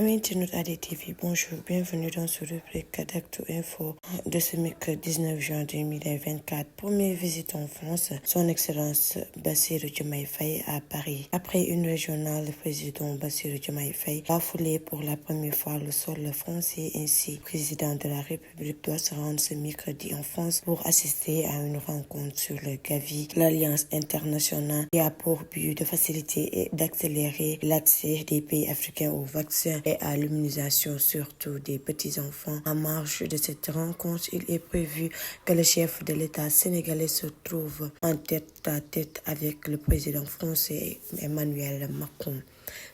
Amis internautes ADTV, bonjour, bienvenue dans ce rubrique d'Actu Info de ce mercredi 19 juin 2024. Première visite en France, son Excellence Bassirou Diomaye Faye à Paris. Après une régionale, le président Bassirou Diomaye Faye va fouler pour la première fois le sol français. Ainsi, le président de la République doit se rendre ce mercredi en France pour assister à une rencontre sur le Gavi, l'Alliance internationale qui a pour but de faciliter et d'accélérer l'accès des pays africains aux vaccins et à l'immunisation, surtout des petits-enfants. En marge de cette rencontre, il est prévu que le chef de l'État sénégalais se trouve en tête-à-tête avec le président français Emmanuel Macron.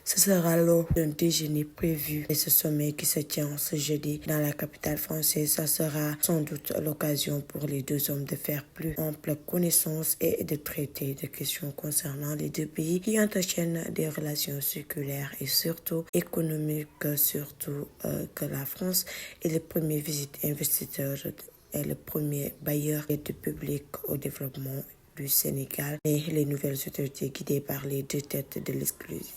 Ce sera lors d'un déjeuner prévu et ce sommet qui se tient ce jeudi dans la capitale française. Ça sera sans doute l'occasion pour les deux hommes de faire plus ample connaissance et de traiter de questions concernant les deux pays qui entretiennent des relations circulaires et surtout économiques, surtout que la France est le premier investisseur et le premier bailleur d'aide publique au développement du Sénégal et les nouvelles autorités guidées par les deux têtes de l'exclusion.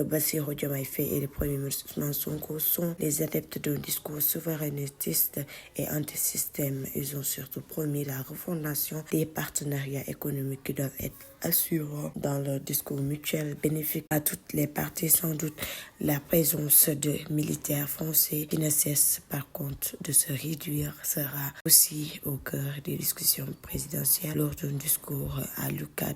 Bassirou Diomaye Faye et le Premier ministre Ousmane Sonko sont les adeptes d'un discours souverainiste et anti-système. Ils ont surtout promis la refondation des partenariats économiques qui doivent être assurants dans leur discours mutuel bénéfique à toutes les parties. Sans doute, la présence de militaires français qui ne cessent par contre de se réduire sera aussi au cœur des discussions présidentielles. Lors d'un discours à l'UCAD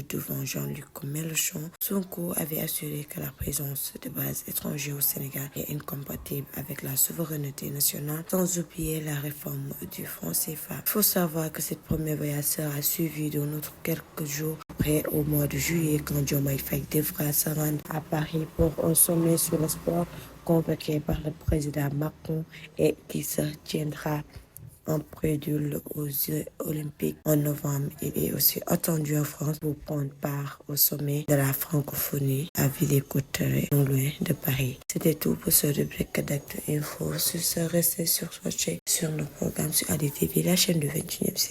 devant Jean-Luc Mélenchon, Sonko avait assuré que la présence de bases étrangères au Sénégal est incompatible avec la souveraineté nationale, sans oublier la réforme du franc CFA. Il faut savoir que cette première voyage sera suivie d'un autre quelques jours après, au mois de juillet, quand Diomaye Faye devra se rendre à Paris pour un sommet sur le sport convoqué par le président Macron et qui se tiendra en prélude aux Jeux olympiques en novembre. Il est aussi attendu en France pour prendre part au sommet de la francophonie à Villers-Cotterêts, non loin de Paris. C'était tout pour ce rubrique d'Actu Info. Sur ce, restez sur nos programmes sur ADTV, la chaîne du 21e siècle.